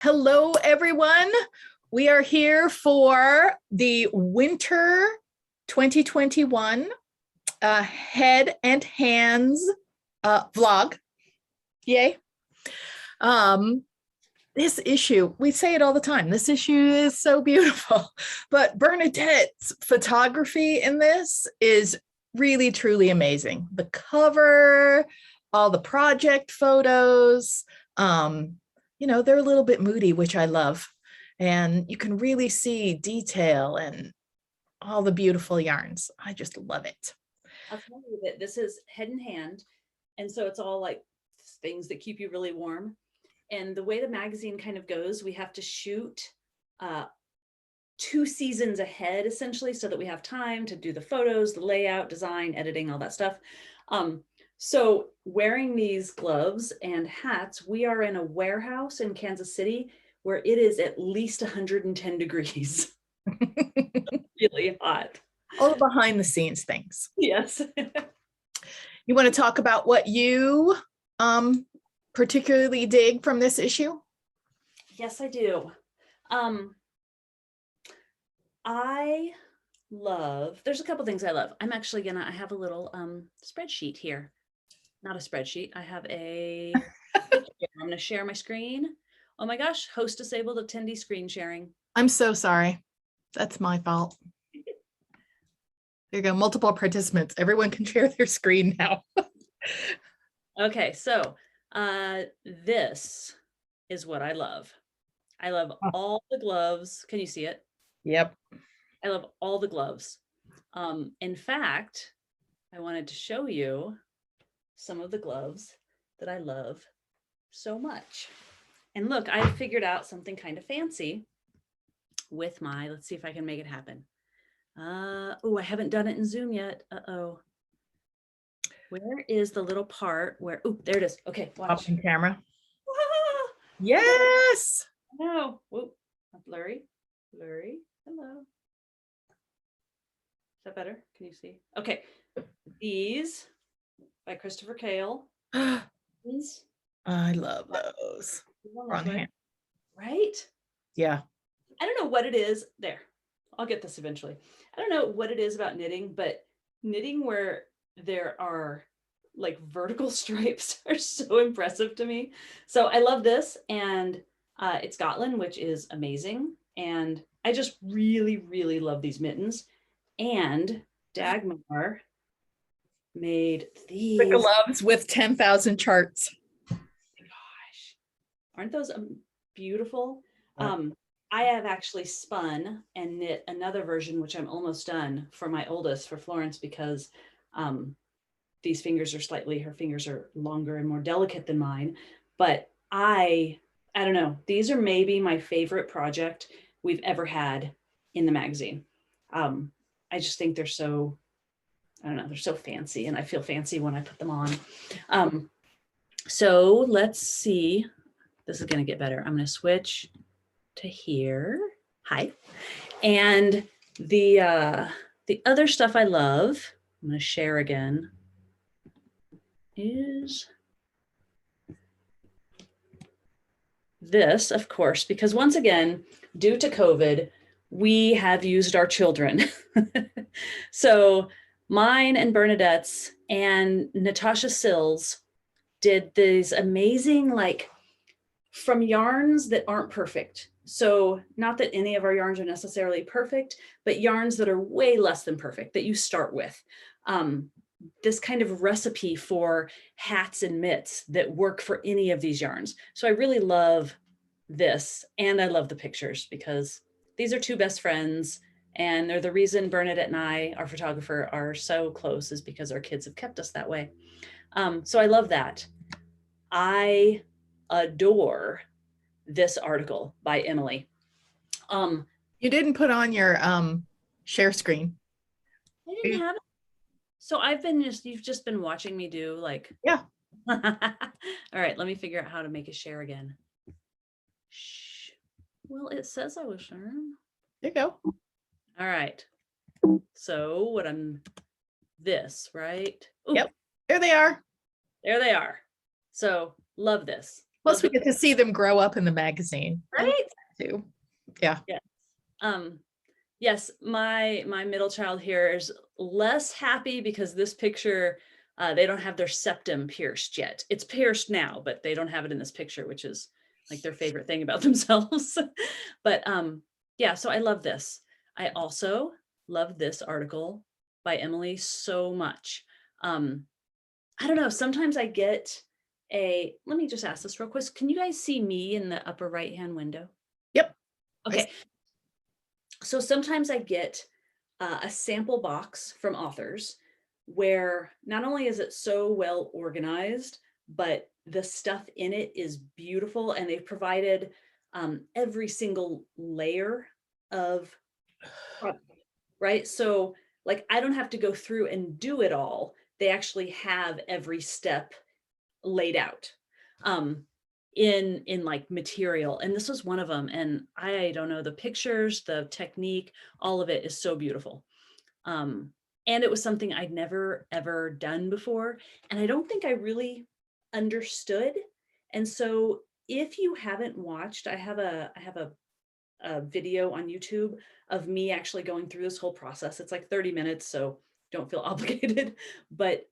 Hello, everyone. We are here for the winter 2021 head and hands vlog. Yay. This issue, we say it all the time. This issue is so beautiful, but Bernadette's photography in this is really, truly amazing. The cover, all the project photos, you know, they're a little bit moody, which I love. And you can really see detail and all the beautiful yarns. I just love it. I'll tell you that this is head in hand. And so it's all like things that keep you really warm. And the way the magazine kind of goes, we have to shoot 2 seasons ahead, essentially, so that we have time to do the photos, the layout, design, editing, all that stuff. So wearing these gloves and hats, we are in a warehouse in Kansas City where it is at least 110 degrees. Really hot. All the behind the scenes things. Yes. You want to talk about what you particularly dig from this issue? Yes, I do. I love, there's a couple things I love. I'm actually I have a little spreadsheet here. Not a spreadsheet. I have a, I'm going to share my screen. Oh my gosh, host disabled attendee screen sharing. I'm so sorry. That's my fault. There you go, multiple participants. Everyone can share their screen now. Okay, so this is what I love. I love all the gloves. Can you see it? Yep. I love all the gloves. In fact, I wanted to show you some of the gloves that I love so much. And look, I figured out something kind of fancy with my, let's see if I can make it happen. Oh, I haven't done it in Zoom yet. Uh-oh. Where is the little part where, oh, there it is. Okay, watch. Option camera. Ah, yes. No, whoop, blurry, blurry. Hello. Is that better? Can you see? Okay, these by Christopher Kale. These. I love those. Wrong hand. Right? Yeah. I don't know what it is. There, I'll get this eventually. I don't know what it is about knitting, but knitting where there are like vertical stripes are so impressive to me. So I love this, and it's Gotland, which is amazing. And I just really, really love these mittens. And Dagmar made these. The gloves with 10,000 charts. Oh my gosh, aren't those beautiful? I have actually spun and knit another version, which I'm almost done, for my oldest, for Florence, because these fingers are her fingers are longer and more delicate than mine. But I don't know, these are maybe my favorite project we've ever had in the magazine. I just think they're so, I don't know, they're so fancy, and I feel fancy when I put them on. So let's see, this is gonna get better. I'm gonna switch to here. Hi. And the other stuff I love, I'm going to share again, is this, of course, because once again, due to COVID, we have used our children. So mine and Bernadette's and Natasha Sills did these amazing, like, from yarns that aren't perfect. So not that any of our yarns are necessarily perfect, but yarns that are way less than perfect that you start with. This kind of recipe for hats and mitts that work for any of these yarns. So I really love this, and I love the pictures, because these are two best friends, and they're the reason Bernadette and I, our photographer, are so close, is because our kids have kept us that way. So I love that. I adore this article by Emily. You didn't put on your share screen. I didn't have it. So you've just been watching me do, like. Yeah. All right, let me figure out how to make a share again. Shh. Well, it says I was sharing. There you go. All right. So this, right? Ooh, yep. There they are. There they are. So love this. Plus, we get to see them grow up in the magazine, right? Too. Yeah. Yes. Yes, my middle child here is less happy because this picture, they don't have their septum pierced yet. It's pierced now, but they don't have it in this picture, which is like their favorite thing about themselves. But yeah, so I love this. I also love this article by Emily so much. I don't know, sometimes I get let me just ask this real quick. Can you guys see me in the upper right-hand window? Yep. Okay. So sometimes I get a sample box from authors where not only is it so well organized, but the stuff in it is beautiful, and they've provided every single layer of product, right? So like I don't have to go through and do it all. They actually have every step laid out. In like material, and this was one of them, and I don't know, the pictures, the technique, all of it is so beautiful. And it was something I'd never ever done before, and I don't think I really understood. And so if you haven't watched, I have a video on YouTube of me actually going through this whole process. It's like 30 minutes, so don't feel obligated, but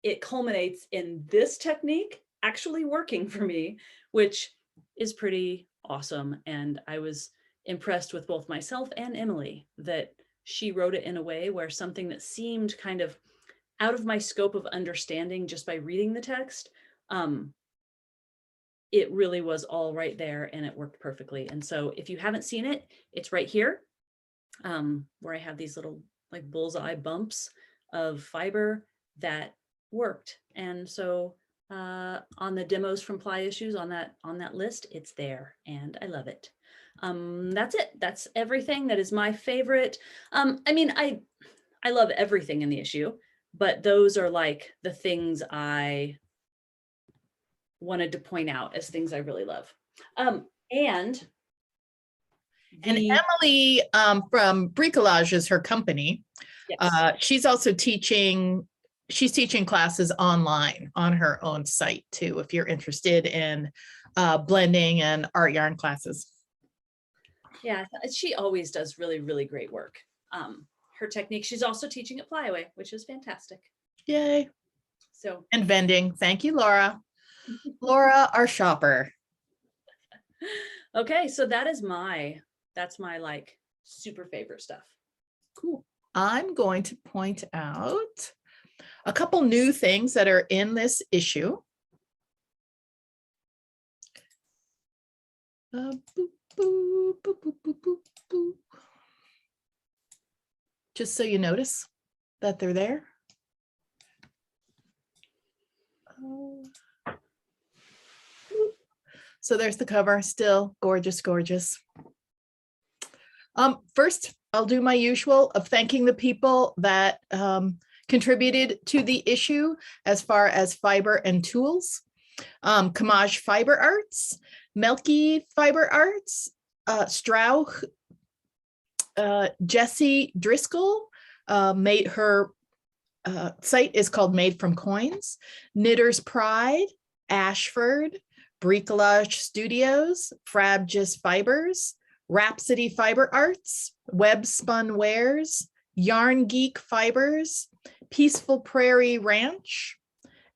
it culminates in this technique actually working for me, which is pretty awesome. And I was impressed with both myself and Emily that she wrote it in a way where something that seemed kind of out of my scope of understanding just by reading the text, it really was all right there and it worked perfectly. And so if you haven't seen it, it's right here, where I have these little like bullseye bumps of fiber that worked. And so on the demos from Ply Issues on that list, it's there, and I love it. That's it. That's everything. That is my favorite. I mean, I love everything in the issue, but those are like the things I wanted to point out as things I really love. And Emily from Bricolage is her company. yes. She's also teaching classes online on her own site too, if you're interested in blending and art yarn classes. Yeah, she always does really, really great work. Her technique, she's also teaching at PLY Away, which is fantastic. Yay. So, and vending. Thank you, Laura. Laura, our shopper. Okay, so that's my like super favorite stuff. Cool. I'm going to point out a couple new things that are in this issue. Boop, boop, boop, boop, boop, boop, boop. Just so you notice that they're there. So there's the cover, still gorgeous, gorgeous. First, I'll do my usual of thanking the people that contributed to the issue as far as fiber and tools. Camaj Fiber Arts, Mielke Fiber Arts, Strauch, Jessie Driscoll, made her site is called Made from Coins, Knitter's Pride, Ashford, Bricolage Studios, Frabjous Fibers, Rhapsody Fiber Arts, WebspunWares, Yarn Geek Fibers, Peaceful Prairie Ranch,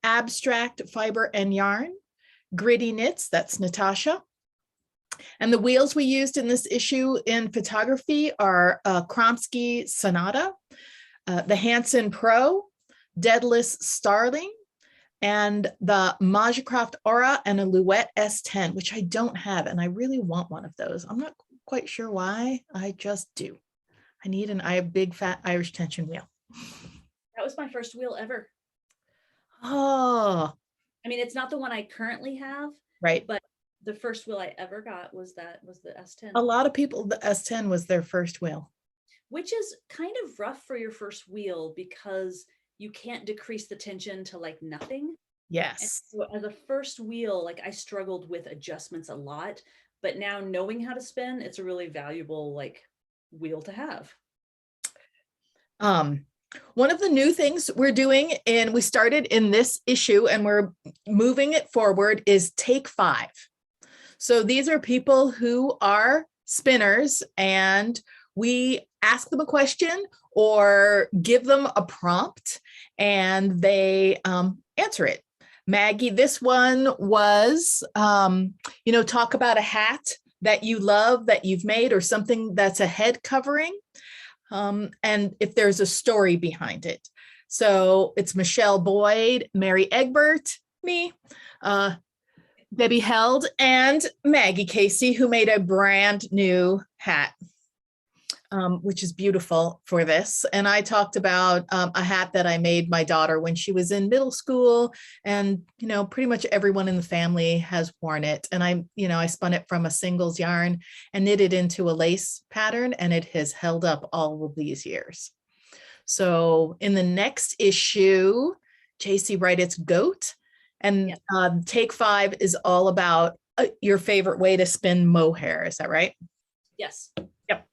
Abstract Fiber and Yarn, Gritty Knits, that's Natasha. And the wheels we used in this issue in photography are Kromski Sonata, the Hansen Pro, Daedalus Starling, and the Majacraft Aura and a Louet S-10, which I don't have, and I really want one of those. I'm not quite sure why, I just do. I have big fat Irish tension wheel. That was my first wheel ever. Oh. I mean, it's not the one I currently have, right. But the first wheel I ever got was the S-10. A lot of people, the S-10 was their first wheel. Which is kind of rough for your first wheel because you can't decrease the tension to like nothing. Yes. And so as a first wheel, like I struggled with adjustments a lot, but now knowing how to spin, it's a really valuable like wheel to have. One of the new things we're doing, and we started in this issue and we're moving it forward, is Take 5. So these are people who are spinners, and we ask them a question or give them a prompt, and they answer it. Maggie, this one was, talk about a hat that you love that you've made, or something that's a head covering. And if there's a story behind it. So it's Michelle Boyd, Mary Egbert, me, Debbie Held, and Maggie Casey, who made a brand new hat, which is beautiful for this. And I talked about a hat that I made my daughter when she was in middle school, and pretty much everyone in the family has worn it. And I spun it from a singles yarn and knit it into a lace pattern, and it has held up all of these years. So in the next issue, Jacey write its goat, and Take 5 is all about your favorite way to spin mohair. Is that right? Yes. Yep.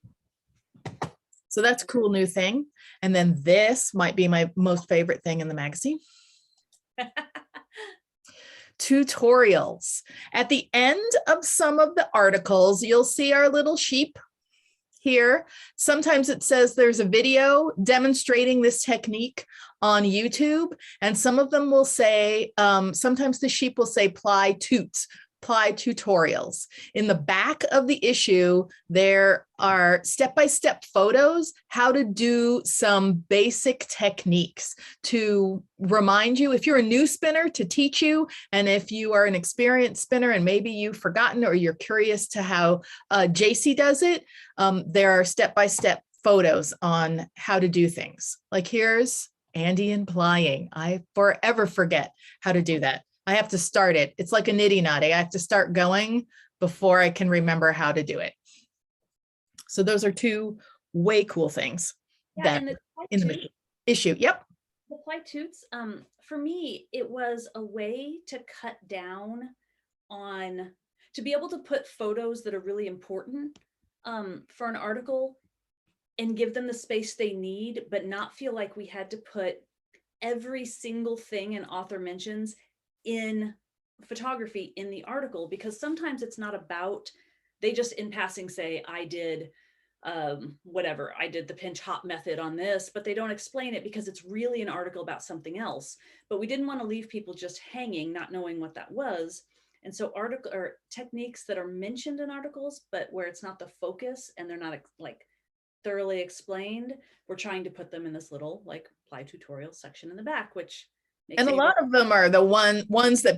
So that's a cool new thing. And then this might be my most favorite thing in the magazine. Tutorials. At the end of some of the articles, you'll see our little sheep here. Sometimes it says there's a video demonstrating this technique on YouTube, and some of them will say, sometimes the sheep will say ply tutorials. In the back of the issue, there are step-by-step photos, how to do some basic techniques to remind you, if you're a new spinner, to teach you, and if you are an experienced spinner and maybe you've forgotten or you're curious to how Jacey does it, there are step-by-step photos on how to do things. Like here's Andy and plying. I forever forget how to do that. I have to start it. It's like a nitty nutty. I have to start going before I can remember how to do it. So those are two way cool things that in the issue. Yep. The ply toots, for me, it was a way to cut down on, to be able to put photos that are really important for an article and give them the space they need, but not feel like we had to put every single thing an author mentions in photography in the article, because sometimes it's not about, they just in passing say, I did whatever, I did the pinch hop method on this, but they don't explain it because it's really an article about something else. But we didn't want to leave people just hanging, not knowing what that was. And so article or techniques that are mentioned in articles, but where it's not the focus and they're not like thoroughly explained, we're trying to put them in this little like ply tutorial section in the back, which and a lot of them are the ones that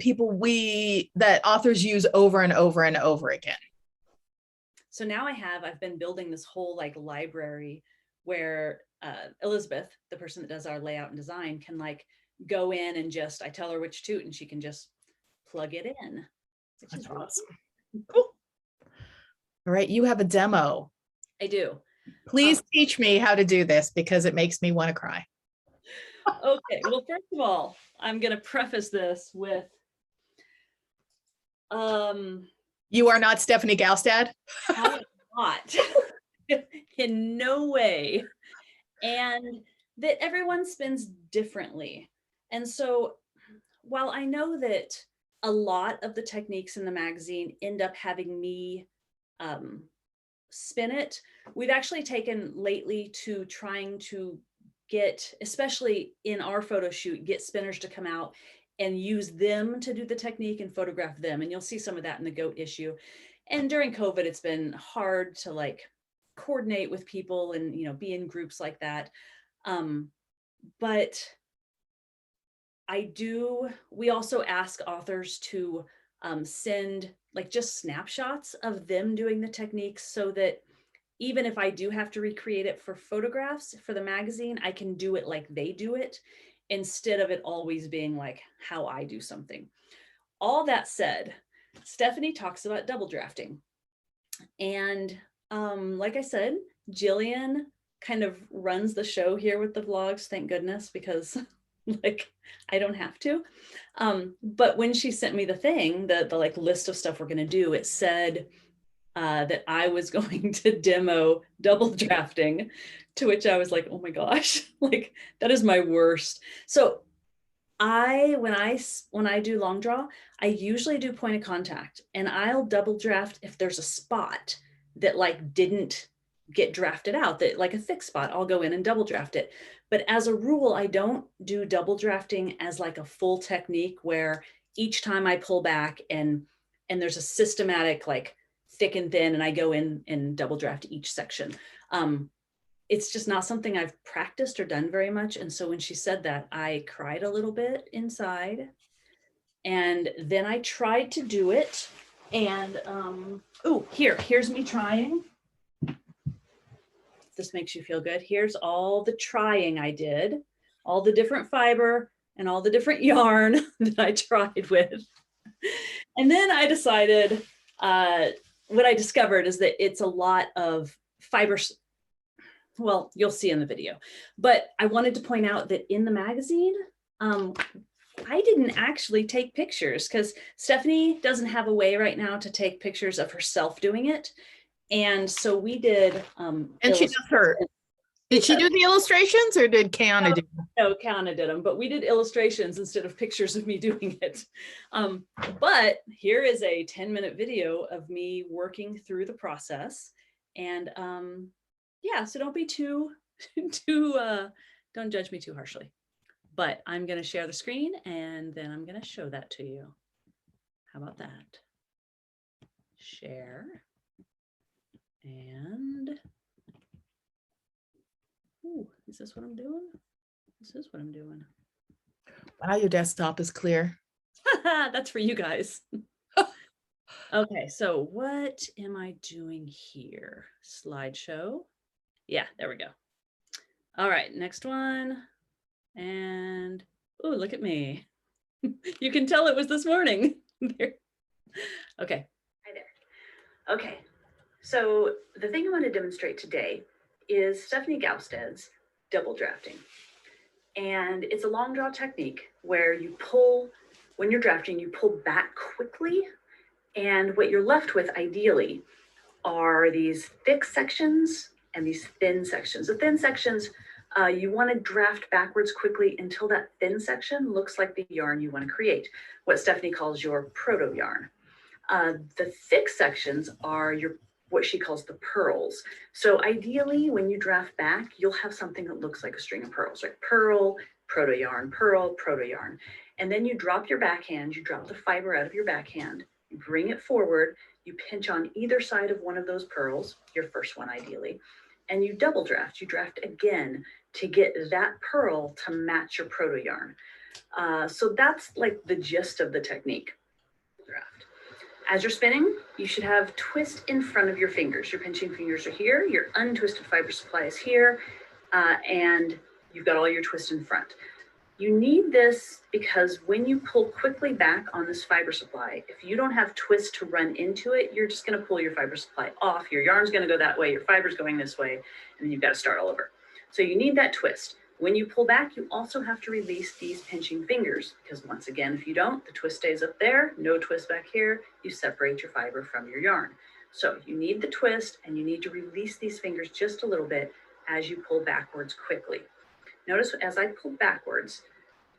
that authors use over and over and over again. So now I've been building this whole like library where Elizabeth, the person that does our layout and design, can like go in and just, I tell her which toot and she can just plug it in. That's awesome. Cool. All right, you have a demo. I do. Please teach me how to do this because it makes me want to cry. Okay, well, first of all, I'm going to preface this with, you are not Stephanie Galstad? I am not. In no way. And that everyone spins differently. And so while I know that a lot of the techniques in the magazine end up having me spin it, we've actually taken lately to trying to get, especially in our photo shoot, get spinners to come out and use them to do the technique and photograph them. And you'll see some of that in the goat issue. And during COVID, it's been hard to like coordinate with people and, be in groups like that. But we also ask authors to send like just snapshots of them doing the techniques so that even if I do have to recreate it for photographs for the magazine, I can do it like they do it instead of it always being like how I do something. All that said, Stephanie talks about double drafting. And like I said, Jillian kind of runs the show here with the vlogs, thank goodness, because like I don't have to. But when she sent me the thing, the like list of stuff we're gonna do, it said, that I was going to demo double drafting, to which I was like, oh my gosh, like that is my worst. So when I do long draw, I usually do point of contact, and I'll double draft if there's a spot that like didn't get drafted out, that like a thick spot, I'll go in and double draft it. But as a rule, I don't do double drafting as like a full technique where each time I pull back and there's a systematic like thick and thin, and I go in and double draft each section. It's just not something I've practiced or done very much. And so when she said that, I cried a little bit inside. And then I tried to do it. And here's me trying. If this makes you feel good. Here's all the trying I did, all the different fiber and all the different yarn that I tried with. And then I decided, what I discovered is that it's a lot of fibers. Well, you'll see in the video, but I wanted to point out that in the magazine, I didn't actually take pictures because Stephanie doesn't have a way right now to take pictures of herself doing it. And so we did. And she does her. Did she do the illustrations or did Kiana do them? No, Kiana did them, but we did illustrations instead of pictures of me doing it. But here is a 10-minute video of me working through the process. And yeah, so don't be don't judge me too harshly. But I'm going to share the screen and then I'm going to show that to you. How about that? Share. And, ooh, is this what I'm doing? This is what I'm doing. Wow, your desktop is clear. That's for you guys. Okay, so what am I doing here? Slideshow. Yeah, there we go. All right, next one. And, oh, look at me. You can tell it was this morning. Okay. Hi there. Okay, so the thing I want to demonstrate today is Stephanie Gausted's double drafting. And it's a long draw technique where you pull, when you're drafting, you pull back quickly. And what you're left with ideally are these thick sections and these thin sections. The thin sections, you want to draft backwards quickly until that thin section looks like the yarn you want to create, what Stephanie calls your proto yarn. The thick sections are what she calls the pearls. So ideally, when you draft back, you'll have something that looks like a string of pearls, like pearl, proto yarn, pearl, proto yarn. And then you drop your backhand, you drop the fiber out of your backhand, you bring it forward, you pinch on either side of one of those pearls, your first one ideally, and you double draft. You draft again to get that pearl to match your proto yarn. So that's like the gist of the technique. Draft. As you're spinning, you should have twist in front of your fingers. Your pinching fingers are here, your untwisted fiber supply is here, and you've got all your twist in front. You need this because when you pull quickly back on this fiber supply, if you don't have twist to run into it, you're just going to pull your fiber supply off. Your yarn's going to go that way, your fiber's going this way, and then you've got to start all over. So you need that twist. When you pull back, you also have to release these pinching fingers because once again, if you don't, the twist stays up there, no twist back here, you separate your fiber from your yarn. So you need the twist and you need to release these fingers just a little bit as you pull backwards quickly. Notice as I pulled backwards,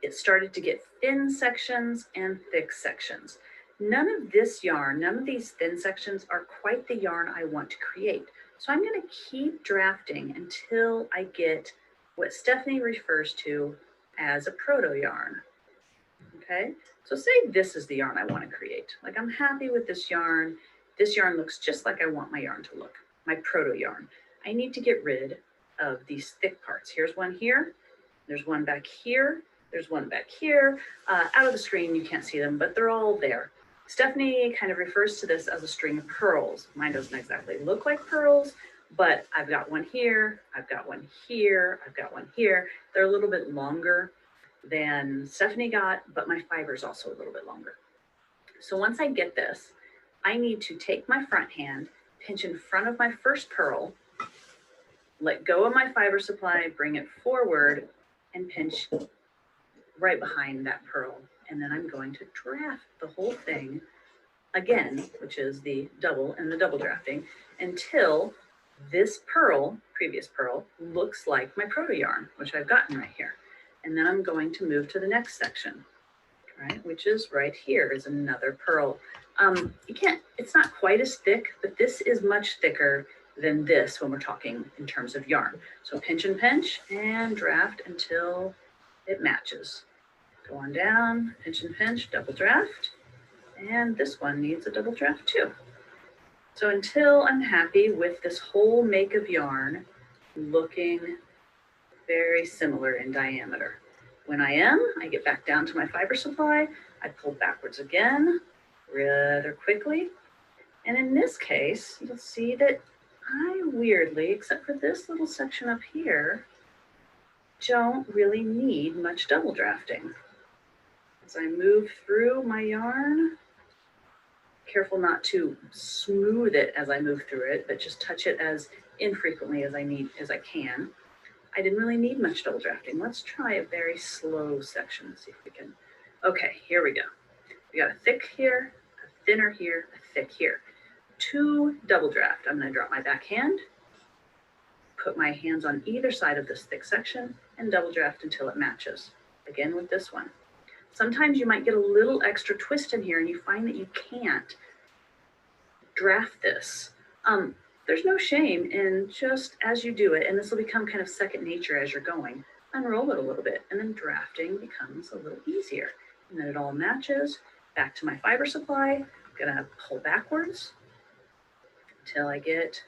it started to get thin sections and thick sections. None of this yarn, none of these thin sections are quite the yarn I want to create. So I'm going to keep drafting until I get what Stephanie refers to as a proto yarn. Okay, so say this is the yarn I want to create. Like I'm happy with this yarn. This yarn looks just like I want my yarn to look, my proto yarn. I need to get rid of these thick parts. Here's one here. There's one back here. There's one back here. Out of the screen, you can't see them, but they're all there. Stephanie kind of refers to this as a string of pearls. Mine doesn't exactly look like pearls, but I've got one here, I've got one here, I've got one here. They're a little bit longer than Stephanie got, but my fiber is also a little bit longer. So once I get this, I need to take my front hand, pinch in front of my first pearl, let go of my fiber supply, bring it forward, and pinch right behind that pearl. And then I'm going to draft the whole thing again, which is the double and the double drafting, until this pearl, previous pearl, looks like my proto yarn, which I've gotten right here. And then I'm going to move to the next section, right, which is right here is another pearl. You can't, it's not quite as thick, but this is much thicker than this when we're talking in terms of yarn. So pinch and draft until it matches. Go on down, pinch, double draft. And this one needs a double draft too. So until I'm happy with this whole make of yarn looking very similar in diameter. When I am, I get back down to my fiber supply. I pull backwards again rather quickly. And in this case, you'll see that I weirdly, except for this little section up here, don't really need much double drafting. As I move through my yarn, careful not to smooth it as I move through it, but just touch it as infrequently as I can. I didn't really need much double drafting. Let's try a very slow section, see if we can. Okay, here we go. We got a thick here, a thinner here, a thick here. 2 double draft. I'm going to drop my backhand, put my hands on either side of this thick section, and double draft until it matches. Again with this one. Sometimes you might get a little extra twist in here and you find that you can't draft this. There's no shame in just as you do it, and this will become kind of second nature as you're going, unroll it a little bit, and then drafting becomes a little easier. And then it all matches. Back to my fiber supply. I'm gonna pull backwards until I get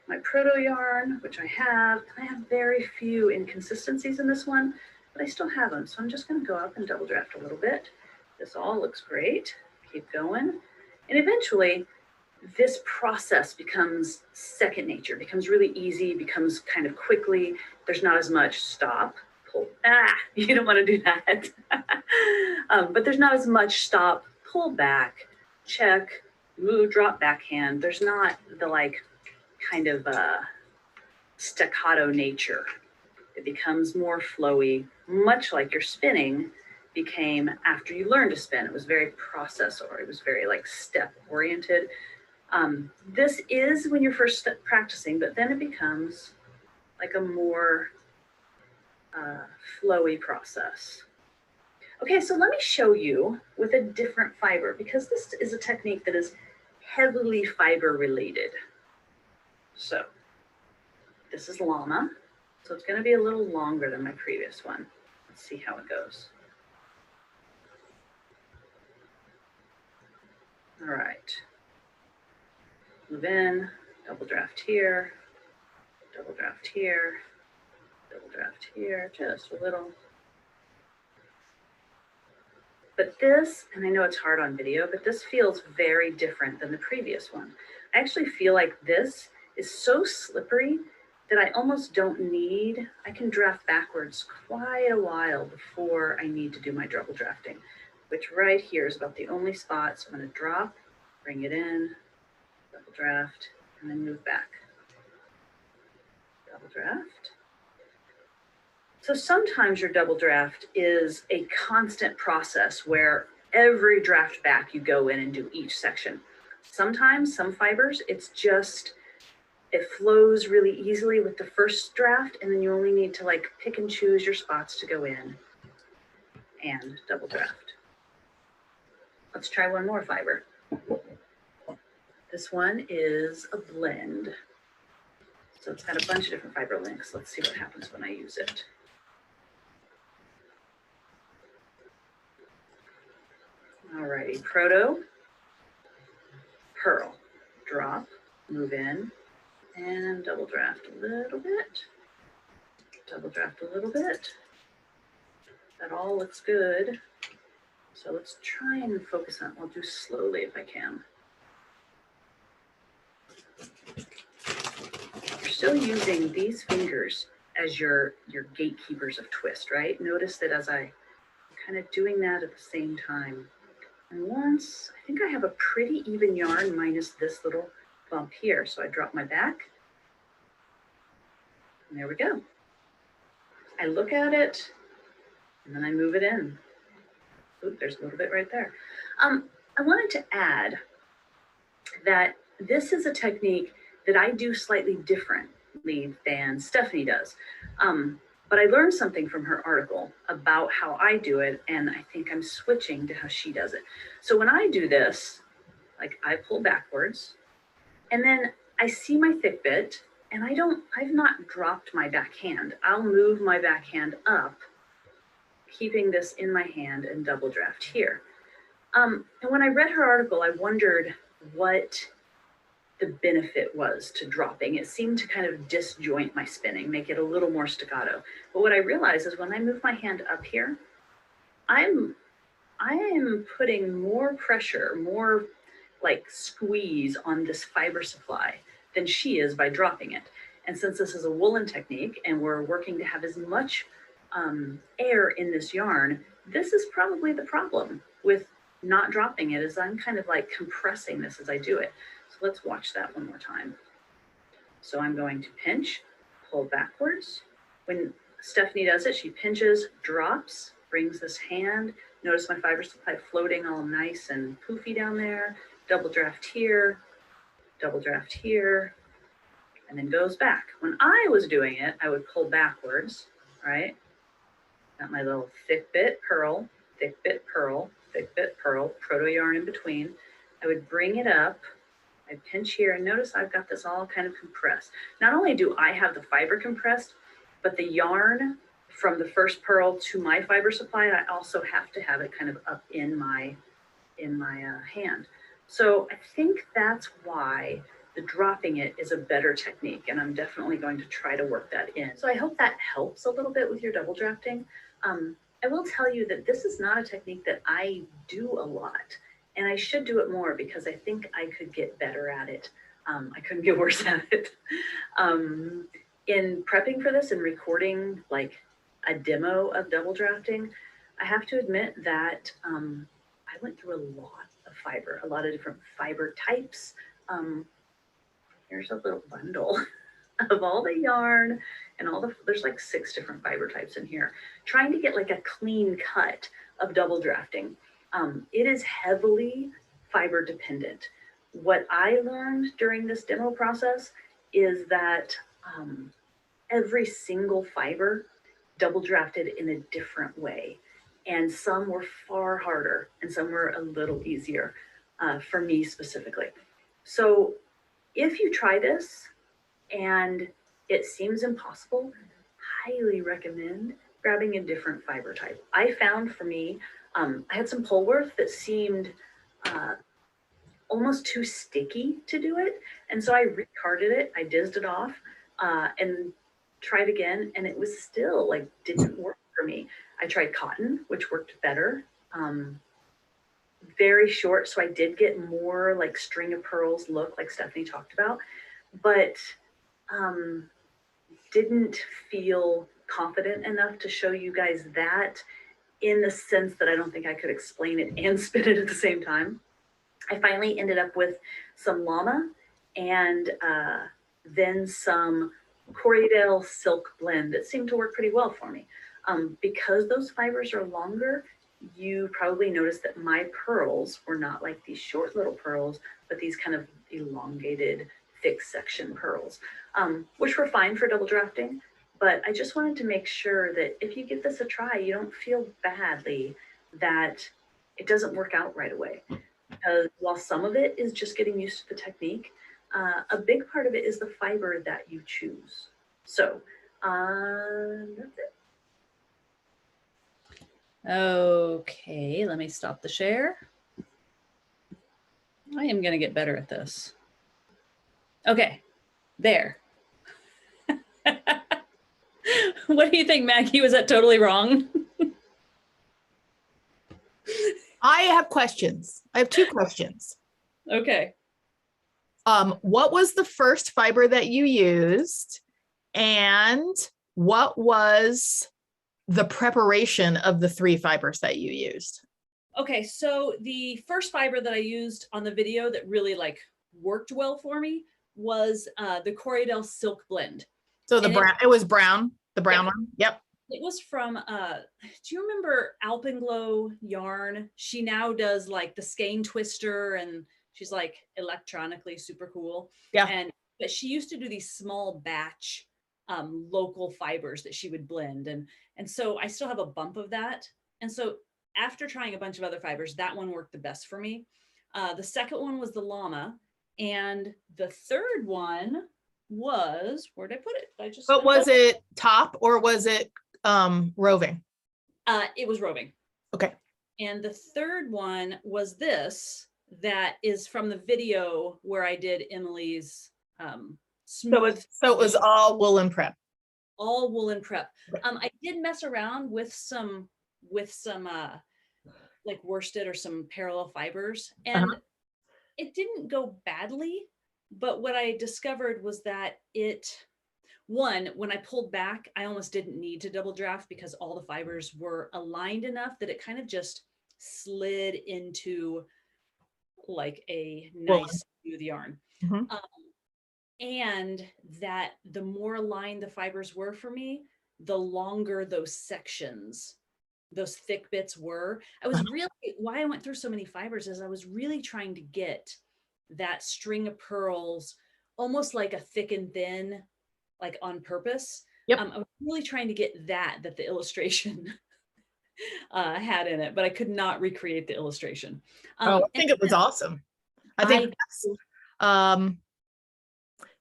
my proto yarn, which I have. I have very few inconsistencies in this one, but I still have them. So I'm just gonna go up and double draft a little bit. This all looks great. Keep going. And eventually, this process becomes second nature, becomes really easy, becomes kind of quickly. There's not as much stop, pull, you don't want to do that. But there's not as much stop, pull back, check, move, drop backhand. There's not the like kind of staccato nature. It becomes more flowy, much like your spinning became after you learned to spin. It was very process or it was very like step oriented. This is when you're first practicing, but then it becomes like a more flowy process. Okay, so let me show you with a different fiber, because this is a technique that is heavily fiber related. So this is llama, so it's going to be a little longer than my previous one. Let's see how it goes. All right. Move in, double draft here, double draft here, double draft here, just a little. But this, and I know it's hard on video, but this feels very different than the previous one. I actually feel like this is so slippery that I almost don't need, I can draft backwards quite a while before I need to do my double drafting, which right here is about the only spot. So I'm going to drop, bring it in, double draft, and then move back. Double draft. So sometimes your double draft is a constant process where every draft back you go in and do each section. Sometimes, some fibers, it's just, it flows really easily with the first draft, and then you only need to like pick and choose your spots to go in and double draft. Let's try one more fiber. This one is a blend. So it's got a bunch of different fiber links. Let's see what happens when I use it. Alrighty, proto, pearl, drop, move in, and double draft a little bit. Double draft a little bit. That all looks good. So let's try and focus on, I'll do slowly if I can. You're still using these fingers as your gatekeepers of twist, right? Notice that as I'm kind of doing that at the same time. And once, I think I have a pretty even yarn minus this little bump here. So I drop my back, and there we go. I look at it, and then I move it in. Oop, there's a little bit right there. I wanted to add that this is a technique that I do slightly differently than Stephanie does. But I learned something from her article about how I do it, and I think I'm switching to how she does it. So when I do this, like I pull backwards, and then I see my thick bit, and I've not dropped my backhand. I'll move my backhand up, keeping this in my hand and double draft here. And when I read her article, I wondered what the benefit was to dropping. It seemed to kind of disjoint my spinning, make it a little more staccato. But what I realized is when I move my hand up here, I am putting more pressure, more like squeeze on this fiber supply than she is by dropping it. And since this is a woolen technique and we're working to have as much air in this yarn, this is probably the problem with not dropping it, is I'm kind of like compressing this as I do it. So let's watch that one more time. So I'm going to pinch, pull backwards. When Stephanie does it, she pinches, drops, brings this hand. Notice my fiber supply floating all nice and poofy down there. Double draft here, and then goes back. When I was doing it, I would pull backwards, right? Got my little thick bit purl, thick bit purl, thick bit purl, proto yarn in between. I would bring it up, I pinch here, and notice I've got this all kind of compressed. Not only do I have the fiber compressed, but the yarn from the first purl to my fiber supply, I also have to have it kind of up in my hand. So I think that's why the dropping it is a better technique, and I'm definitely going to try to work that in. So I hope that helps a little bit with your double drafting. I will tell you that this is not a technique that I do a lot, and I should do it more because I think I could get better at it. I couldn't get worse at it. In prepping for this and recording like a demo of double drafting, I have to admit that I went through a lot of fiber, a lot of different fiber types. Here's a little bundle of all the yarn and there's like 6 different fiber types in here. Trying to get like a clean cut of double drafting. It is heavily fiber dependent. What I learned during this demo process is that every single fiber double drafted in a different way. And some were far harder and some were a little easier for me specifically. So if you try this and it seems impossible, highly recommend grabbing a different fiber type. I found for me, I had some Polworth that seemed almost too sticky to do it. And so I recarded it, I dizzed it off and tried again, and it was still like, didn't work for me. I tried cotton, which worked better. Very short, so I did get more like string of pearls look like Stephanie talked about, but didn't feel confident enough to show you guys that, in the sense that I don't think I could explain it and spin it at the same time. I finally ended up with some llama and then some Corriedale silk blend that seemed to work pretty well for me. Because those fibers are longer, you probably noticed that my pearls were not like these short little pearls, but these kind of elongated, thick section pearls, which were fine for double drafting. But I just wanted to make sure that if you give this a try, you don't feel badly that it doesn't work out right away. Because while some of it is just getting used to the technique, a big part of it is the fiber that you choose. So that's it. Okay, let me stop the share. I am going to get better at this. Okay, there. What do you think, Maggie? Was that totally wrong? I have questions. I have 2 questions. Okay. What was the first fiber that you used? And what was the preparation of the 3 fibers that you used? Okay, so the first fiber that I used on the video that really like worked well for me was the Corriedale silk blend. So the brown, it was brown, the brown one? Yep. It was from, do you remember Alpenglow yarn? She now does like the skein twister, and she's like electronically super cool. Yeah. But she used to do these small batch local fibers that she would blend. And so I still have a bump of that. And so after trying a bunch of other fibers, that one worked the best for me. The second one was the llama. And the third one was, where'd I put it? But was it top or was it roving? It was roving. Okay. And the third one was this, that is from the video where I did Emily's smooth. So it was all woolen prep. All woolen prep. I did mess around with some like worsted or some parallel fibers, and it didn't go badly. But what I discovered was that when I pulled back, I almost didn't need to double draft because all the fibers were aligned enough that it kind of just slid into like a nice smooth yarn. And that the more aligned the fibers were for me, the longer those sections, those thick bits were. I was really, why I went through so many fibers is I was really trying to get that string of pearls, almost like a thick and thin, like on purpose. I was really trying to get that the illustration had in it, but I could not recreate the illustration. I think it was awesome. I think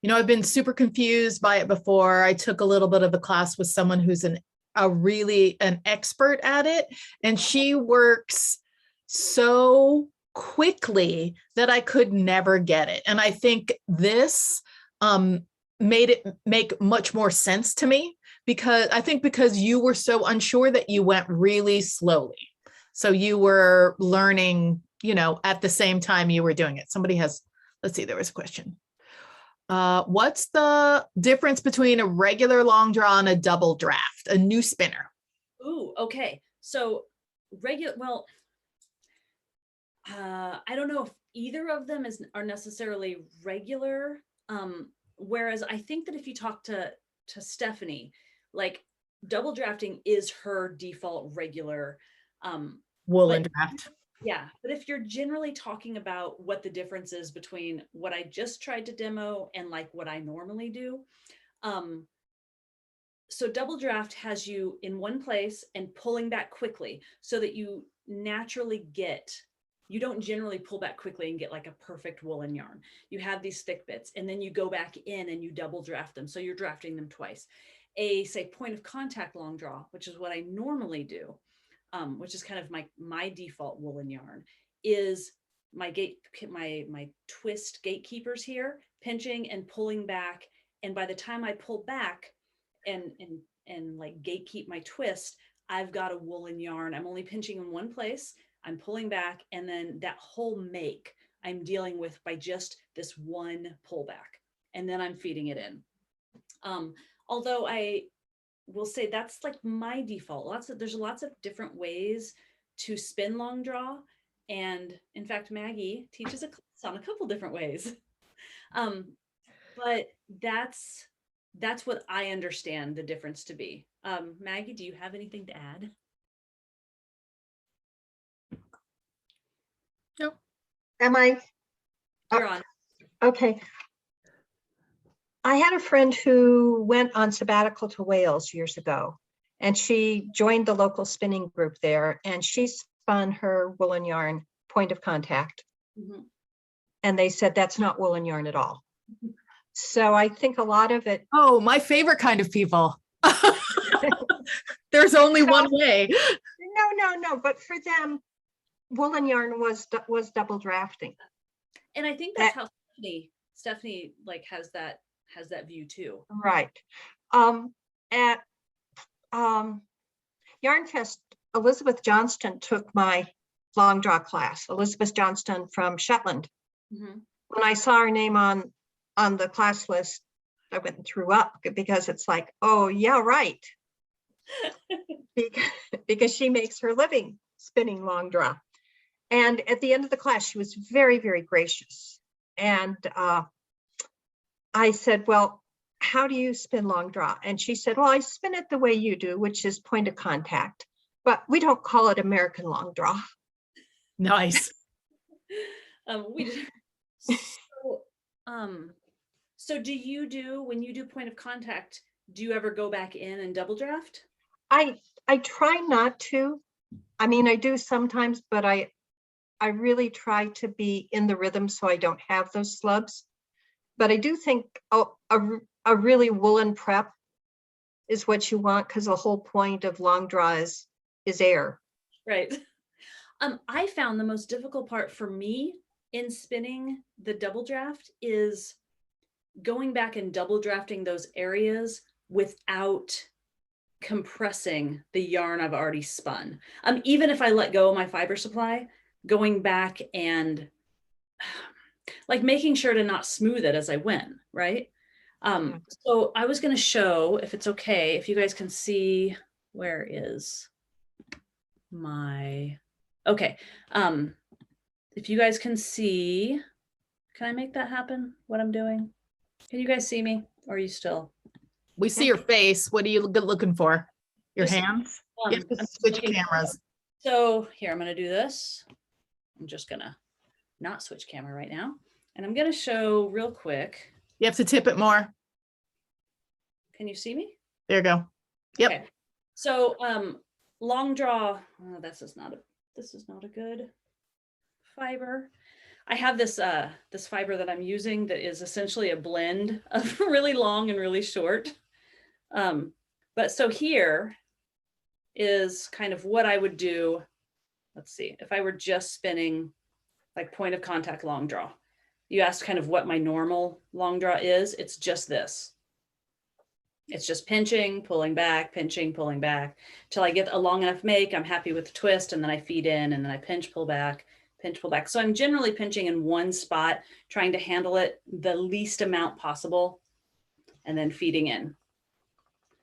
you know, I've been super confused by it before. I took a little bit of a class with someone who's really an expert at it, and she works so quickly that I could never get it. And I think this made it make much more sense to me, because you were so unsure that you went really slowly. So you were learning, you know, at the same time you were doing it. Somebody has, let's see, there was a question. What's the difference between a regular long draw and a double draft, a new spinner? Ooh, okay. So well, I don't know if either of them are necessarily regular. Whereas I think that if you talk to Stephanie, like double drafting is her default regular woolen draft. Yeah, but if you're generally talking about what the difference is between what I just tried to demo and like what I normally do, so double draft has you in one place and pulling back quickly so that you naturally you don't generally pull back quickly and get like a perfect woolen yarn. You have these thick bits and then you go back in and you double draft them. So you're drafting them twice. Say point of contact long draw, which is what I normally do, which is kind of my default woolen yarn, is my twist gatekeepers here, pinching and pulling back. And by the time I pull back and like gatekeep my twist, I've got a woolen yarn. I'm only pinching in one place. I'm pulling back, and then that whole make I'm dealing with by just this one pullback, and then I'm feeding it in. Although I will say that's like my default. There's lots of different ways to spin long draw, and in fact, Maggie teaches a class on a couple different ways. But that's what I understand the difference to be. Maggie, do you have anything to add? No. Am I? You're on. Okay. I had a friend who went on sabbatical to Wales years ago, and she joined the local spinning group there, and she spun her woolen yarn point of contact. And they said that's not woolen yarn at all. So I think a lot of it. Oh, my favorite kind of people. There's only one way. No. But for them, woolen yarn was double drafting. And I think that's how Stephanie like has that view too. Right. At Yarn Fest, Elizabeth Johnston took my long draw class. Elizabeth Johnston from Shetland. When I saw her name on the class list, I went and threw up, because it's like, oh yeah, right. because she makes her living spinning long draw. And at the end of the class, she was very, very gracious. And I said, well, how do you spin long draw? And she said, well, I spin it the way you do, which is point of contact, but we don't call it American long draw. Nice. We so do you do, when you do point of contact, do you ever go back in and double draft? I try not to. I mean, I do sometimes, but I really try to be in the rhythm so I don't have those slubs. But I do think a really woolen prep is what you want, because the whole point of long draw is air. Right. I found the most difficult part for me in spinning the double draft is going back and double drafting those areas without compressing the yarn I've already spun. Even if I let go of my fiber supply, going back and like making sure to not smooth it as I went, right? So I was going to show, if it's okay, if you guys can see, where is my, okay. If you guys can see, can I make that happen, what I'm doing? Can you guys see me, or are you still? We see your face. What are you looking for? Your Just, hands? You have to I'm switch looking- cameras. So here, I'm going to do this. I'm just going to not switch camera right now. And I'm going to show real quick. You have to tip it more. Can you see me? There you go. Yep. Okay. So long draw, oh, this is not a good fiber. I have this this fiber that I'm using that is essentially a blend of really long and really short. But so here is kind of what I would do. Let's see, if I were just spinning like point of contact long draw. You asked kind of what my normal long draw is. It's just this. It's just pinching, pulling back, pinching, pulling back till I get a long enough make. I'm happy with the twist, and then I feed in, and then I pinch, pull back, pinch, pull back. So I'm generally pinching in one spot, trying to handle it the least amount possible, and then feeding in.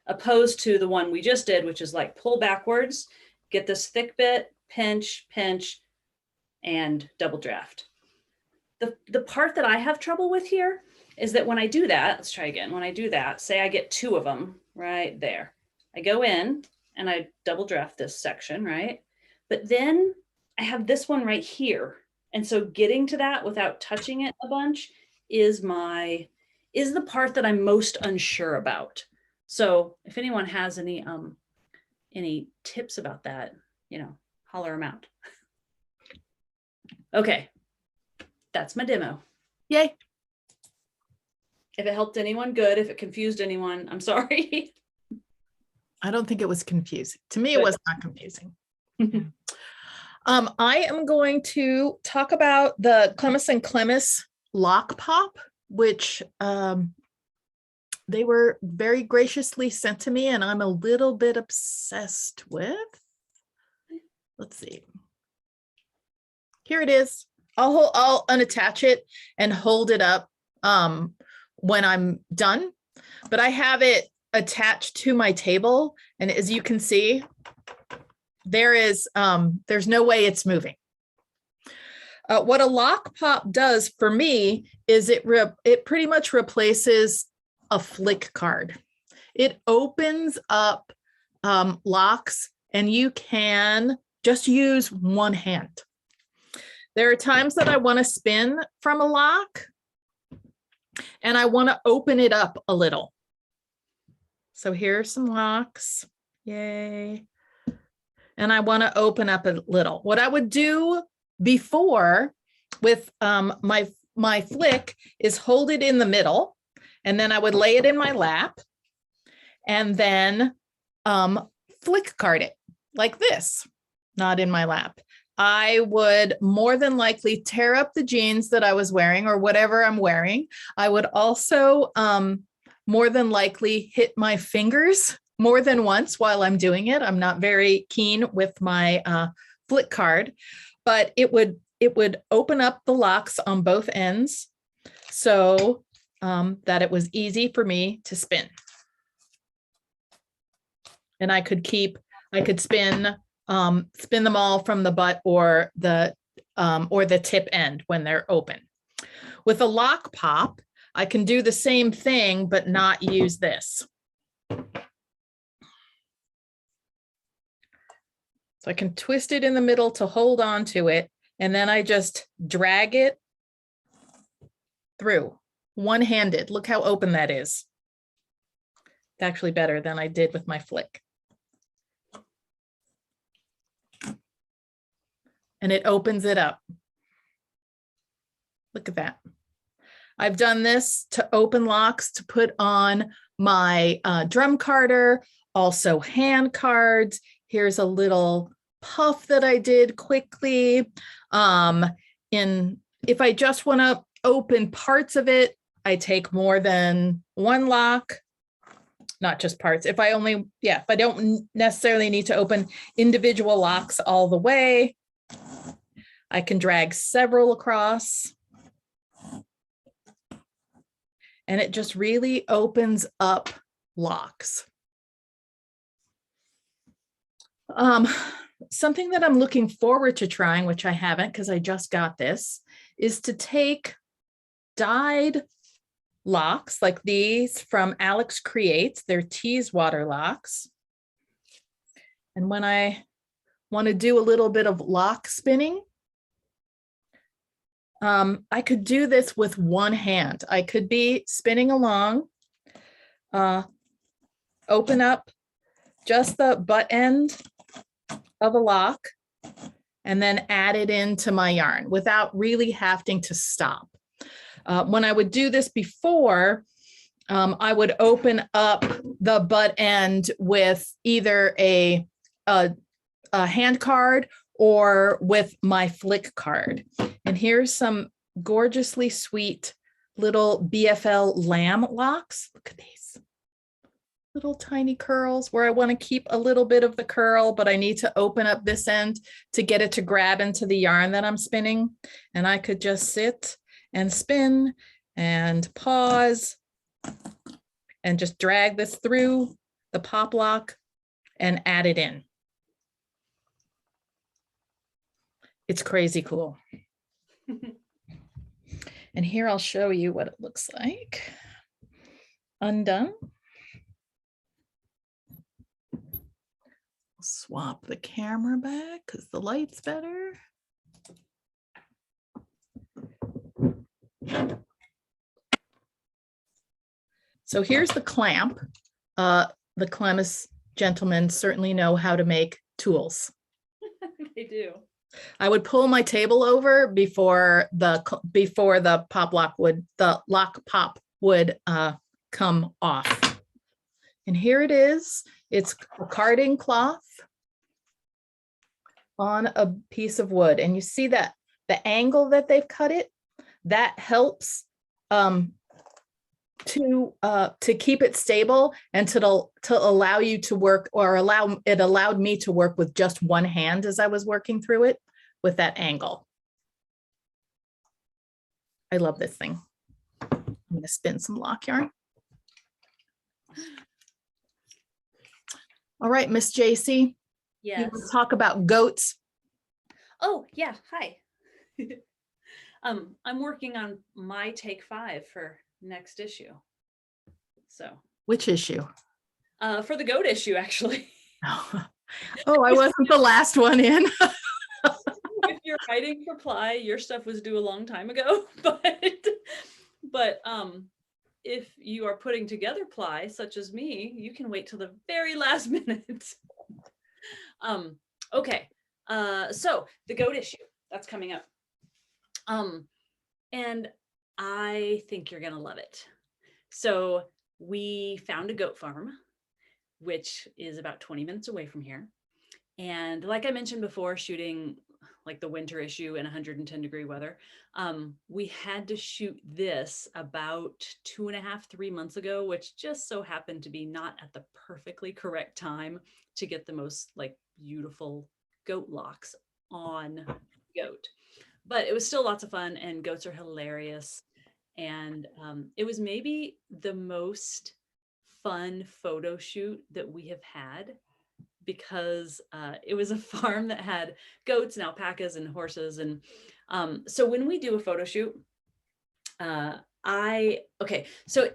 Opposed to the one we just did, which is like pull backwards, get this thick bit, pinch, pinch, and double draft. The part that I have trouble with here is that when I do that, let's try again. When I do that, say I get two of them right there. I go in and I double draft this section, right? But then I have this one right here. And so getting to that without touching it a bunch is the part that I'm most unsure about. So if anyone has any tips about that, holler them out. Okay, that's my demo. Yay. If it helped anyone, good. If it confused anyone, I'm sorry. I don't think it was confusing. To me, Good. it was not confusing. I am going to talk about the Clemis and Clemis lock pop, which they were very graciously sent to me, and I'm a little bit obsessed with. Let's see. Here it is. I'll unattach it and hold it up when I'm done, but I have it attached to my table, and as you can see, there's no way it's moving. What a lock pop does for me is it pretty much replaces a flick card. It opens up locks, and you can just use one hand. There are times that I want to spin from a lock and I want to open it up a little. So here's some locks. Yay. And I want to open up a little. What I would do before with my flick is hold it in the middle, and then I would lay it in my lap and then flick card it like this, not in my lap. I would more than likely tear up the jeans that I was wearing or whatever I'm wearing. I would also more than likely hit my fingers more than once while I'm doing it. I'm not very keen with my flick card, but it would open up the locks on both ends so that it was easy for me to spin. And I could spin them all from the butt or the tip end when they're open. With a lock pop, I can do the same thing, but not use this. So I can twist it in the middle to hold on to it, and then I just drag it through one-handed. Look how open that is. It's actually better than I did with my flick. And it opens it up. Look at that. I've done this to open locks to put on my drum carder, also hand cards. Here's a little puff that I did quickly. If I just want to open parts of it, I take more than one lock, not just parts. If I don't necessarily need to open individual locks all the way, I can drag several across. And it just really opens up locks. Something that I'm looking forward to trying, which I haven't because I just got this, is to take dyed locks like these from Alex Creates. They're Teeswater locks. And when I want to do a little bit of lock spinning, I could do this with one hand. I could be spinning along, open up just the butt end of a lock, and then add it into my yarn without really having to stop. When I would do this before, I would open up the butt end with either a hand card or with my flick card. And here's some gorgeously sweet little BFL lamb locks. Look at these little tiny curls where I want to keep a little bit of the curl, but I need to open up this end to get it to grab into the yarn that I'm spinning. And I could just sit and spin and pause and just drag this through the pop lock and add it in. It's crazy cool. And here I'll show you what it looks like. Undone. Swap the camera back because the light's better. So here's the clamp. The Clemis gentlemen certainly know how to make tools. They do. I would pull my table over before the lock pop would come off. And here it is. It's a carding cloth on a piece of wood, and you see that the angle that they've cut it, that helps to keep it stable and to allow you to work, or allowed me to work with just one hand as I was working through it with that angle. I love this thing. I'm going to spin some lock yarn. All right, Miss Jacey. Yes. You want to talk about goats? Oh, yeah. Hi. I'm working on my take 5 for next issue. So. Which issue? For the goat issue, actually. Oh, I wasn't the last one in. If you're writing for PLY, your stuff was due a long time ago, but if you are putting together PLY, such as me, you can wait till the very last minute. Okay, so the goat issue, that's coming up. And I think you're gonna love it. So we found a goat farm, which is about 20 minutes away from here. And like I mentioned before, shooting like the winter issue in 110-degree weather, we had to shoot this about 2.5, 3 months ago, which just so happened to be not at the perfectly correct time to get the most like beautiful goat locks on goat. But it was still lots of fun, and goats are hilarious. And it was maybe the most fun photo shoot that we have had, because it was a farm that had goats and alpacas and horses. And so when we do a photo shoot, okay, so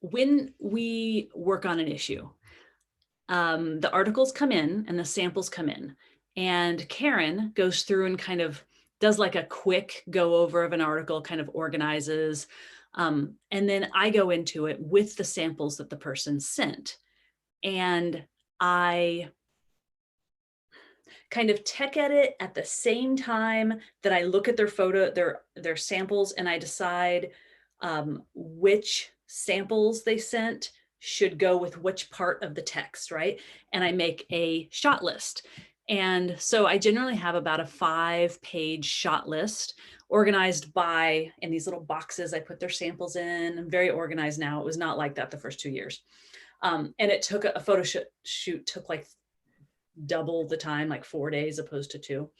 when we work on an issue, the articles come in and the samples come in, and Karen goes through and kind of does like a quick go over of an article, kind of organizes. And then I go into it with the samples that the person sent. And I kind of tech edit at the same time that I look at their photo, their samples, and I decide which samples they sent should go with which part of the text, right? And I make a shot list. And so I generally have about a 5-page shot list organized by, in these little boxes I put their samples in. I'm very organized now. It was not like that the first 2 years. And it took a photo shoot took like double the time, like 4 days opposed to 2.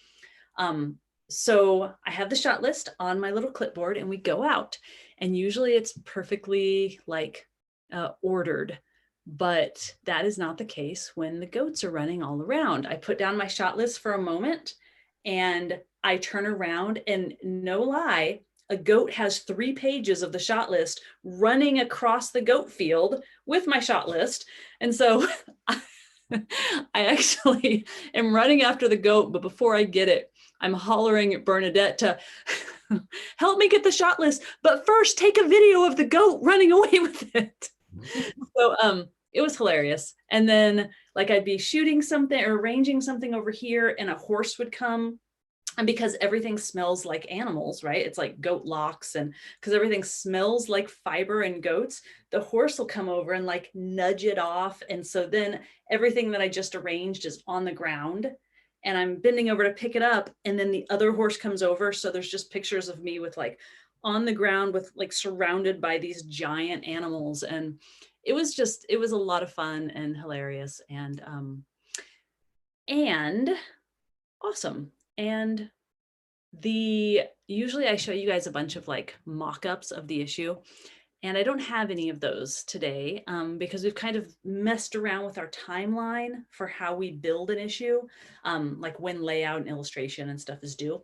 So I have the shot list on my little clipboard and we go out, and usually it's perfectly like ordered, but that is not the case when the goats are running all around. I put down my shot list for a moment and I turn around, and no lie, a goat has 3 pages of the shot list running across the goat field with my shot list. And so I actually am running after the goat, but before I get it, I'm hollering at Bernadette to help me get the shot list, but first take a video of the goat running away with it. So it was hilarious. And then like I'd be shooting something or arranging something over here, and a horse would come. And because everything smells like animals, right? It's like goat locks, and because everything smells like fiber and goats, the horse will come over and like nudge it off. And so then everything that I just arranged is on the ground, and I'm bending over to pick it up, and then the other horse comes over. So there's just pictures of me with like on the ground with like surrounded by these giant animals. And it was a lot of fun and hilarious and awesome. And usually I show you guys a bunch of like mock-ups of the issue, and I don't have any of those today because we've kind of messed around with our timeline for how we build an issue, like when layout and illustration and stuff is due.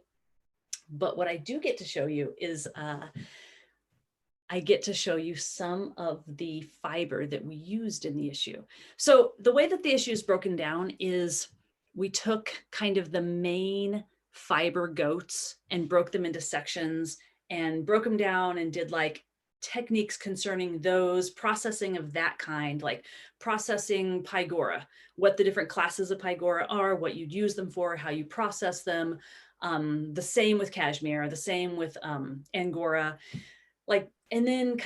But what I do get to show you is I get to show you some of the fiber that we used in the issue. So the way that the issue is broken down is we took kind of the main fiber goats and broke them into sections and broke them down and did like techniques concerning those, processing of that kind, like processing Pygora, what the different classes of Pygora are, what you'd use them for, how you process them. The same with cashmere, the same with Angora, like, and then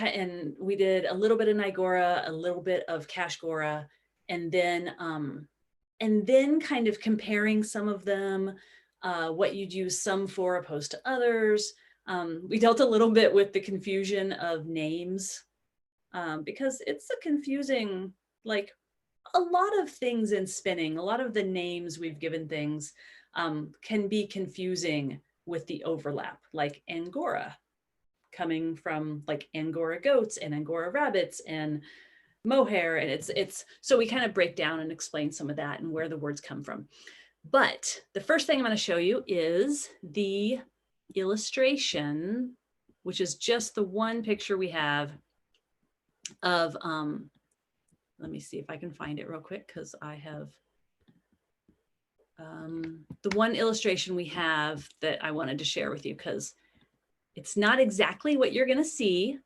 we did a little bit of Nigora, a little bit of Kashgora, and then kind of comparing some of them, what you'd use some for opposed to others. We dealt a little bit with the confusion of names because it's a confusing, like a lot of things in spinning, a lot of the names we've given things can be confusing with the overlap, like Angora coming from like Angora goats and Angora rabbits and mohair. And it's so we kind of break down and explain some of that and where the words come from. But the first thing I'm going to show you is the illustration, which is just the one picture we have of, let me see if I can find it real quick, because I have the one illustration we have that I wanted to share with you, because it's not exactly what you're going to see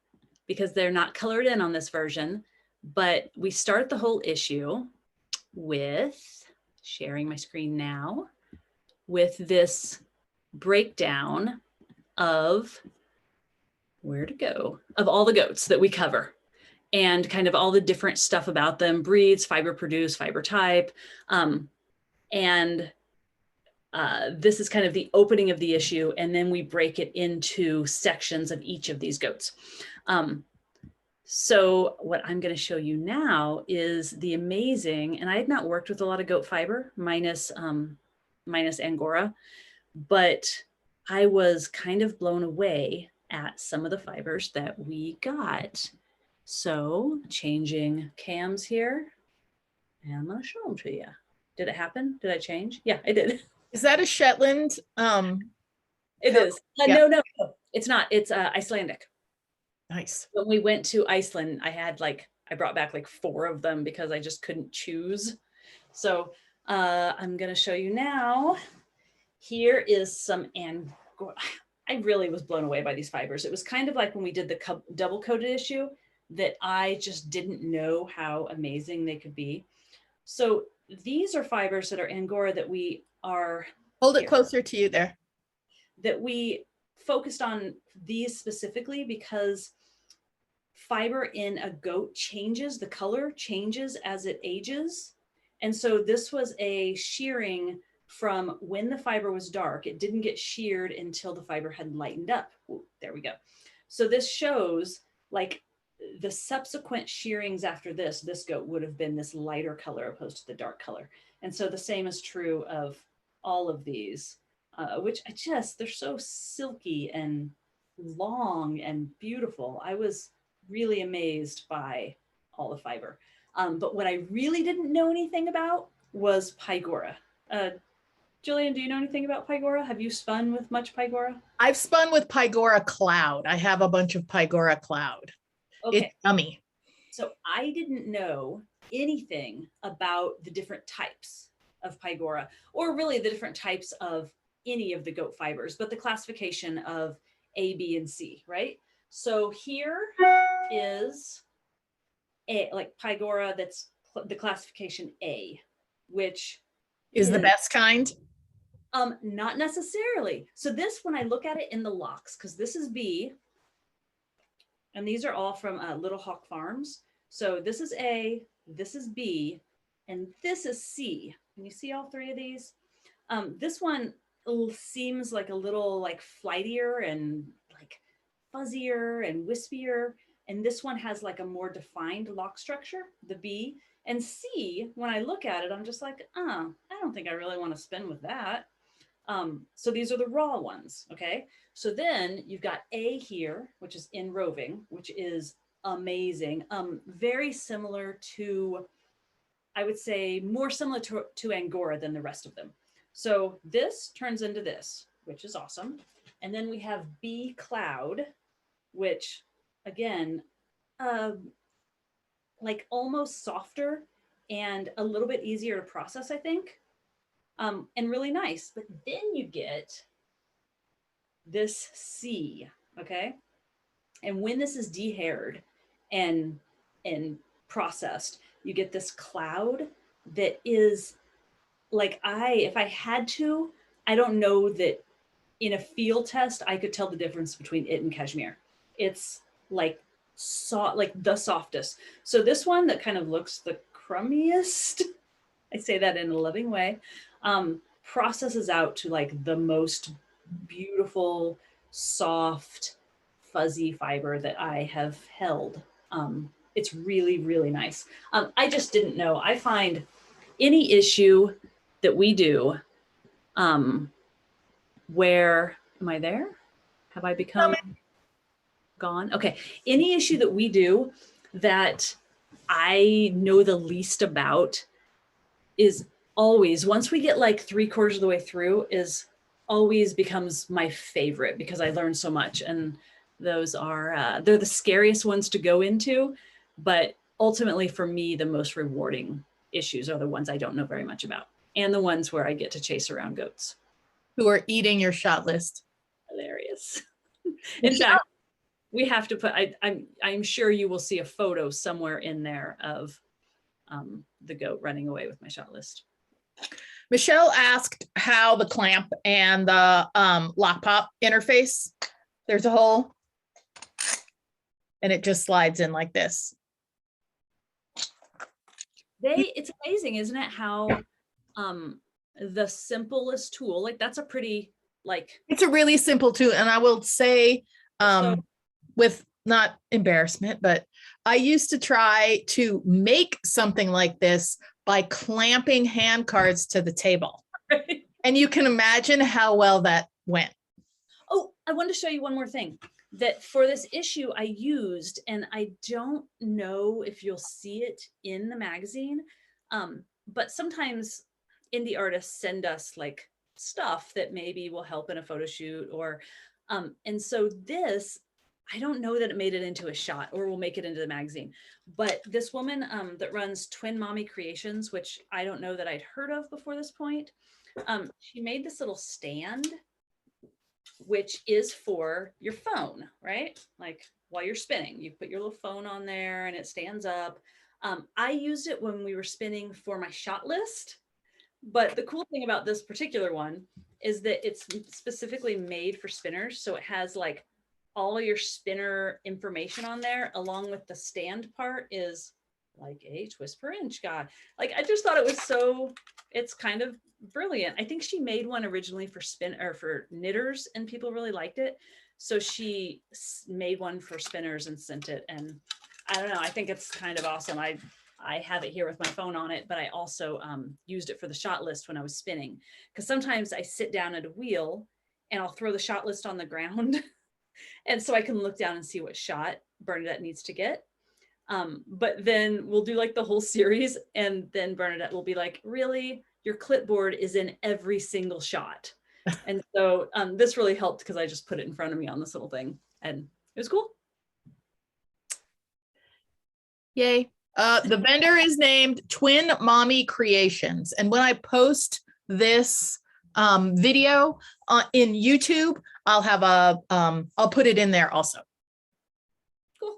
because they're not colored in on this version, but we start the whole issue with sharing my screen now with this breakdown of where to go of all the goats that we cover and kind of all the different stuff about them, breeds, fiber produced, fiber type. This is kind of the opening of the issue, and then we break it into sections of each of these goats. So what I'm going to show you now is the amazing, and I had not worked with a lot of goat fiber minus Angora, but I was kind of blown away at some of the fibers that we got. So changing cams here, and I'm going to show them to you. Did it happen? Did I change? Yeah, I did. Is that a Shetland? It is. Yeah. No, it's not. It's Icelandic. Nice. When we went to Iceland, I brought back like 4 of them because I just couldn't choose. So I'm going to show you now. Here is some Angora. I really was blown away by these fibers. It was kind of like when we did the double coated issue that I just didn't know how amazing they could be. So these are fibers that are Angora that we are. Hold it closer to you there. That we focused on these specifically because fiber in a goat changes, the color changes as it ages. And so this was a shearing from when the fiber was dark. It didn't get sheared until the fiber had lightened up. Ooh, there we go. So this shows like the subsequent shearings after this goat would have been this lighter color opposed to the dark color. And so the same is true of all of these, which they're so silky and long and beautiful. I was really amazed by all the fiber. But what I really didn't know anything about was Pygora. Jillian, do you know anything about Pygora? Have you spun with much Pygora? I've spun with Pygora Cloud. I have a bunch of Pygora Cloud. Okay. It's yummy. So I didn't know anything about the different types of Pygora, or really the different types of any of the goat fibers, but the classification of A, B, and C, right? So here is like Pygora that's the classification A, which is the best kind. Not necessarily. So this, when I look at it in the locks, because this is B, and these are all from Little Hawk Farms. So this is A, this is B, and this is C. Can you see all 3 of these? This one seems like a little like flightier and like fuzzier and wispier. And this one has like a more defined lock structure, the B. And C, when I look at it, I'm just like, I don't think I really want to spin with that. So these are the raw ones, okay? So then you've got A here, which is in roving, which is amazing. Very similar to, I would say, more similar to Angora than the rest of them. So this turns into this, which is awesome. And then we have B Cloud, which again, like almost softer and a little bit easier to process, I think. And really nice. But then you get this C, okay? And when this is dehaired and processed, you get this cloud that is like, if I had to, I don't know that in a field test, I could tell the difference between it and cashmere. It's like like the softest. So this one that kind of looks the crummiest, I say that in a loving way, processes out to like the most beautiful, soft, fuzzy fiber that I have held. It's really, really nice. I just didn't know. I find any issue that we do, where, am I there? Have I become gone? Okay. Any issue that we do that I know the least about is always, once we get like 3/4 of the way through, is always becomes my favorite because I learned so much. And those are, they're the scariest ones to go into, but ultimately for me, the most rewarding issues are the ones I don't know very much about, and the ones where I get to chase around goats who are eating your shot list. Hilarious. In fact, we have to put, I'm sure you will see a photo somewhere in there of the goat running away with my shot list. Michelle asked how the clamp and the lock pop interface. There's a hole and it just slides in like this. It's amazing, isn't it? How the simplest tool, like that's a pretty, like, it's a really simple tool. And I will say, with not embarrassment, but I used to try to make something like this by clamping hand cards to the table. Right. And you can imagine how well that went. Oh, I wanted to show you one more thing that for this issue I used, and I don't know if you'll see it in the magazine, but sometimes indie artists send us like stuff that maybe will help in a photo shoot, or and so this I don't know that it made it into a shot or will make it into the magazine, but this woman that runs Twin Mommy Creations, which I don't know that I'd heard of before this point, she made this little stand, which is for your phone, right? Like while you're spinning, you put your little phone on there and it stands up. I used it when we were spinning for my shot list, but the cool thing about this particular one is that it's specifically made for spinners. So it has like all of your spinner information on there, along with the stand part is like a twist per inch guy. Like, I just thought it was so, it's kind of brilliant. I think she made one originally for for knitters and people really liked it. So she made one for spinners and sent it. And I don't know, I think it's kind of awesome. I have it here with my phone on it, but I also used it for the shot list when I was spinning. Because sometimes I sit down at a wheel and I'll throw the shot list on the ground. And so I can look down and see what shot Bernadette needs to get. But then we'll do like the whole series. And then Bernadette will be like, really, your clipboard is in every single shot. And so this really helped because I just put it in front of me on this little thing and it was cool. Yay. The vendor is named Twin Mommy Creations. And when I post this video in YouTube, I'll have I'll put it in there also. Cool.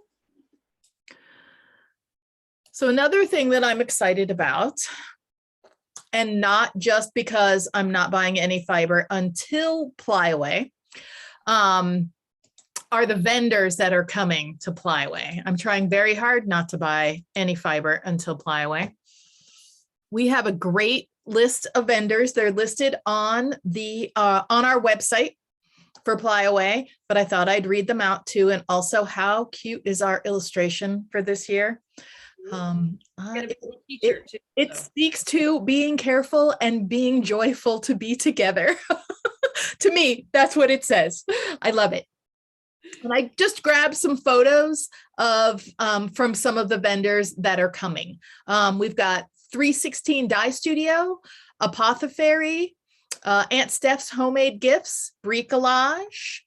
So another thing that I'm excited about, and not just because I'm not buying any fiber until PLY Away, are the vendors that are coming to PLY Away. I'm trying very hard not to buy any fiber until PLY Away. We have a great list of vendors. They're listed on our website for PLY Away, but I thought I'd read them out too. And also, how cute is our illustration for this year? It speaks to being careful and being joyful to be together. To me, that's what it says. I love it. And I just grabbed some photos of from some of the vendors that are coming. We've got 316 Dye Studio, Apothecary, Aunt Steph's Homemade Gifts, Bricolage,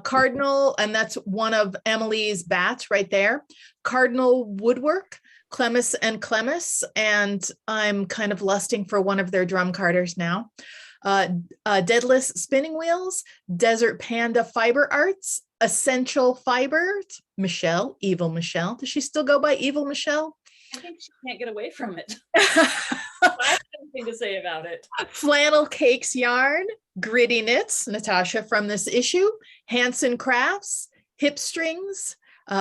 Cardinal, and that's one of Emily's bats right there, Cardinal Woodwork, Clemis and Clemis, and I'm kind of lusting for one of their drum carters now. Daedalus Spinning Wheels, Desert Panda Fiber Arts, Essential Fibers, Michelle, Evil Michelle. Does she still go by Evil Michelle? I think she can't get away from it. I have nothing to say about it. Flannel Cakes Yarn, Gritty Knits, Natasha from this issue, Hansen Crafts, Hip Strings,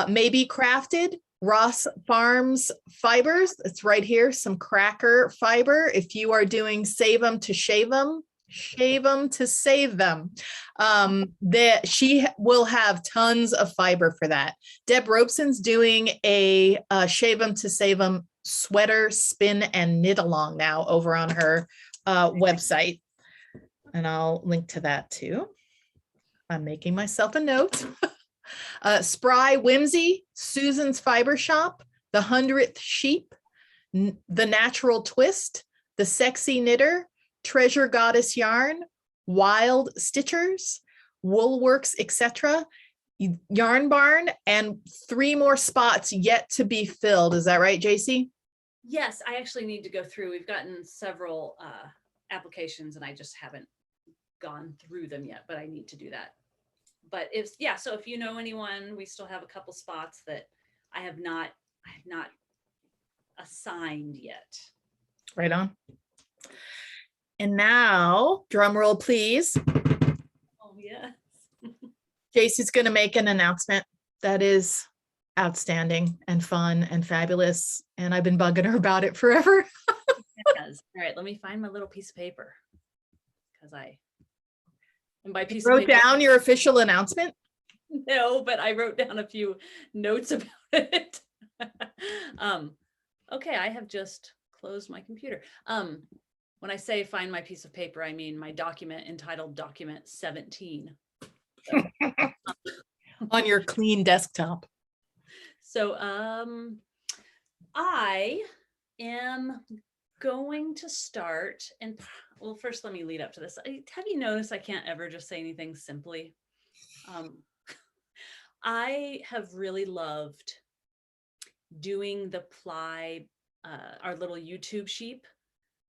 Maybe Crafted, Ross Farms Fibers. It's right here, some cracker fiber. If you are doing save them to shave them, shave them to save them. That she will have tons of fiber for that. Deb Robson's doing a shave them to save them sweater spin and knit along now over on her website, and I'll link to that too. I'm making myself a note. Spry Whimsy, Susan's Fiber Shop, The 100th Sheep, The Natural Twist, The Sexy Knitter, Treasure Goddess Yarn, Wild Stitchers, Woolworks, etc., Yarn Barn, and 3 more spots yet to be filled. Is that right, Jacey? Yes, I actually need to go through. We've gotten several applications and I just haven't gone through them yet, but I need to do that. But so if you know anyone, we still have a couple spots that I have not assigned yet. Right on. And now, drum roll, please. Oh, yes. Jacey's going to make an announcement that is outstanding and fun and fabulous. And I've been bugging her about it forever. Yes. All right, let me find my little piece of paper. Because and by piece You wrote of paper, down your official announcement? No, but I wrote down a few notes about it. Okay, I have just closed my computer. When I say find my piece of paper, I mean my document entitled Document 17. So, on your clean desktop. So I am going to start, and well, first let me lead up to this. Have you noticed I can't ever just say anything simply? I have really loved doing the PLY, our little YouTube sheep,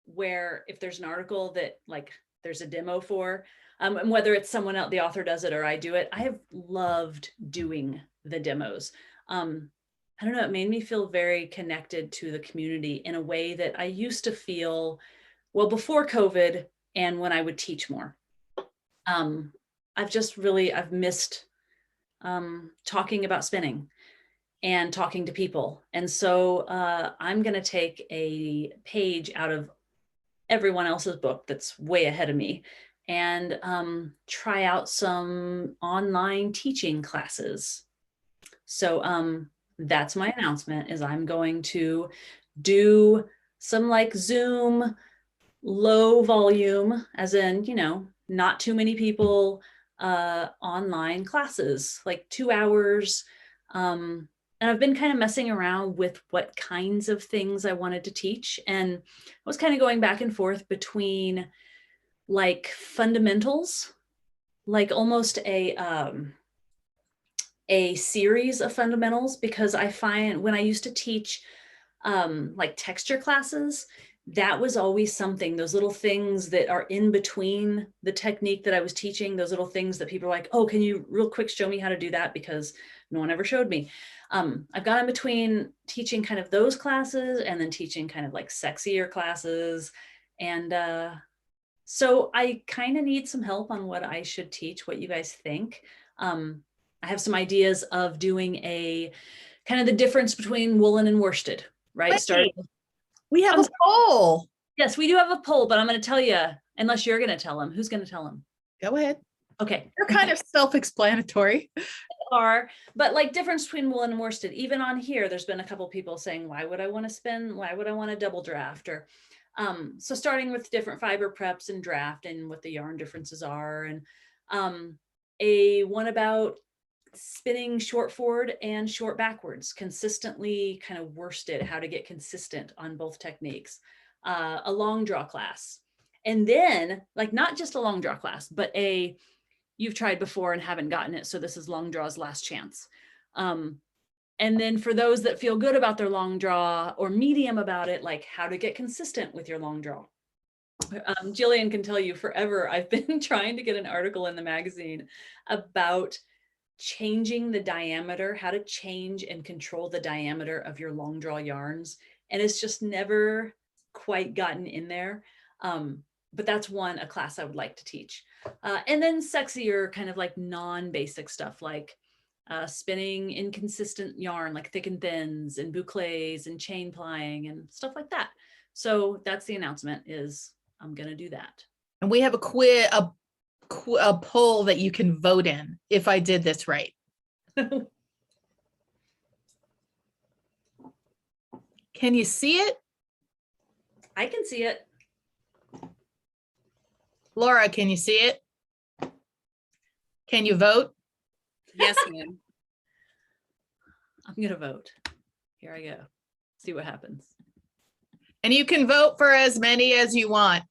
where if there's an article that like there's a demo for, and whether it's someone else, the author does it or I do it, I have loved doing the demos. I don't know, it made me feel very connected to the community in a way that I used to feel, well, before COVID and when I would teach more. I've missed talking about spinning and talking to people. And so I'm going to take a page out of everyone else's book that's way ahead of me and try out some online teaching classes. So that's my announcement, is I'm going to do some like Zoom low volume, as in, you know, not too many people, online classes, like 2 hours. And I've been kind of messing around with what kinds of things I wanted to teach. And I was kind of going back and forth between like fundamentals, like almost a series of fundamentals, because I find when I used to teach like texture classes, that was always something, those little things that are in between the technique that I was teaching, those little things that people are like, oh, can you real quick show me how to do that? Because no one ever showed me. I've gone in between teaching kind of those classes and then teaching kind of like sexier classes. And so I kind of need some help on what I should teach, what you guys think. I have some ideas of doing a kind of the difference between woolen and worsted, right? Wait, Starting. we have a poll. Yes, we do have a poll, but I'm going to tell you, unless you're going to tell them. Who's going to tell them? Go ahead. Okay. They're kind of self-explanatory. Are, but like difference between woolen and worsted, even on here, there's been a couple people saying, why would I want to spin? Why would I want to double draft? Or so starting with different fiber preps and draft and what the yarn differences are. And a one about spinning short forward and short backwards, consistently kind of worsted, how to get consistent on both techniques, a long draw class. And then like not just a long draw class, but you've tried before and haven't gotten it. So this is long draw's last chance. And then for those that feel good about their long draw or medium about it, like how to get consistent with your long draw. Jillian can tell you forever, I've been trying to get an article in the magazine about changing the diameter, how to change and control the diameter of your long draw yarns. And it's just never quite gotten in there. But that's a class I would like to teach. And then sexier kind of like non-basic stuff, like spinning inconsistent yarn, like thick and thins and bouclés and chain plying and stuff like that. So that's the announcement, is I'm going to do that. And we have a poll that you can vote in if I did this right. Can you see it? I can see it. Laura, can you see it? Can you vote? Yes, ma'am. I'm going to vote. Here I go. See what happens. And you can vote for as many as you want.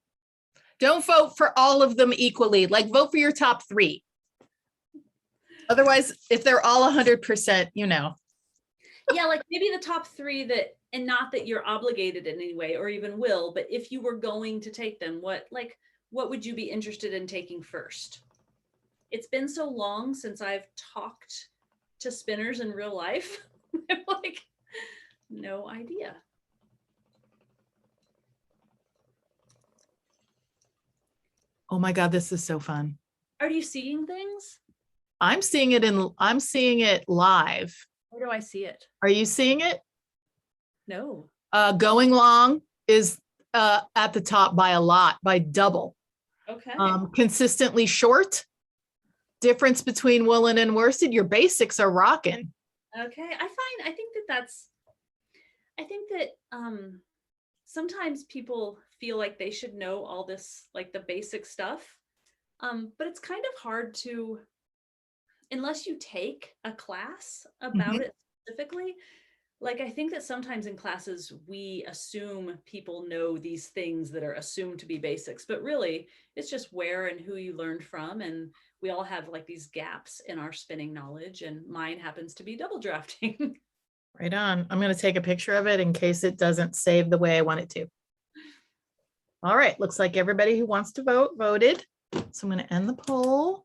Don't vote for all of them equally. Like, vote for your top 3. Otherwise, if they're all 100%, you know. Yeah, like maybe the top 3 that, and not that you're obligated in any way or even will, but if you were going to take them, what would you be interested in taking first? It's been so long since I've talked to spinners in real life. I'm like, no idea. Oh my God, this is so fun. Are you seeing things? I'm seeing it live. Where do I see it? Are you seeing it? No. Going long is at the top by a lot, by double. Okay. Consistently short, difference between woolen and worsted, your basics are rocking. Okay. I think that sometimes people feel like they should know all this, like the basic stuff. But it's kind of hard to, unless you take a class about it specifically, like, I think that sometimes in classes, we assume people know these things that are assumed to be basics, but really it's just where and who you learned from. And we all have like these gaps in our spinning knowledge, and mine happens to be double drafting. Right on. I'm going to take a picture of it in case it doesn't save the way I want it to. All right. Looks like everybody who wants to vote voted. So I'm going to end the poll.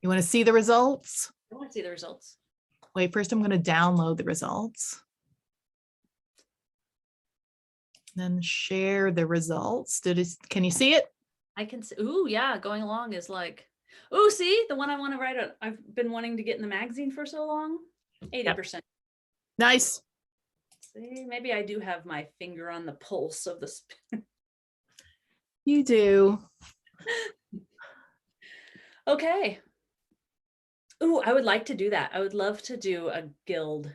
You want to see the results? I want to see the results. Wait, first I'm going to download the results. Then share the results. Can you see it? I can see. Ooh, yeah. Going along is like, ooh, see the one I want to write. I've been wanting to get in the magazine for so long. 80%. Nice. See, maybe I do have my finger on the pulse of the spin. You do. Okay. Ooh, I would like to do that. I would love to do a guild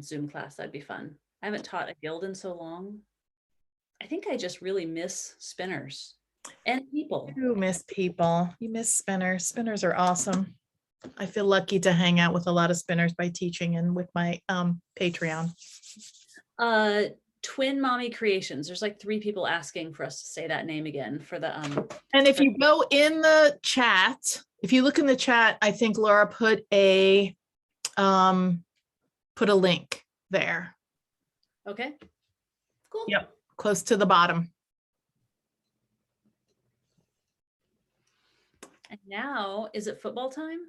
Zoom class. That'd be fun. I haven't taught a guild in so long. I think I just really miss spinners and people. You miss people. You miss spinners. Spinners are awesome. I feel lucky to hang out with a lot of spinners by teaching and with my Patreon. Twin Mommy Creations. There's like 3 people asking for us to say that name again for the And if you go in the chat, if you look in the chat, I think Laura put a link there. Okay. Cool. Yep, close to the bottom. And now, is it football time?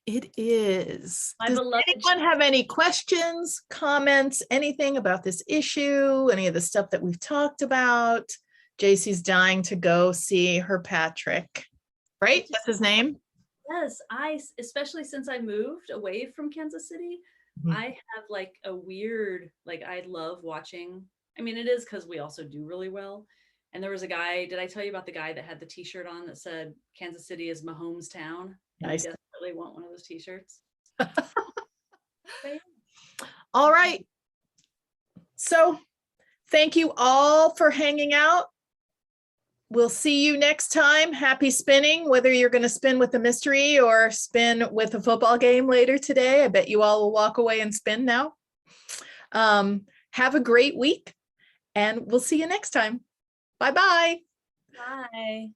It is. My Does beloved anyone have any questions, comments, anything about this issue, any of the stuff that we've talked about? Jacey's dying to go see her Patrick, right? That's his name? Yes, especially since I moved away from Kansas City, I have like a weird, like I love watching. I mean, it is because we also do really well. And there was a guy, did I tell you about the guy that had the t-shirt on that said Kansas City is Mahomes town? Nice. I desperately want one of those t-shirts. All right. So thank you all for hanging out. We'll see you next time. Happy spinning, whether you're going to spin with a mystery or spin with a football game later today. I bet you all will walk away and spin now. Have a great week, and we'll see you next time. Bye-bye. Bye.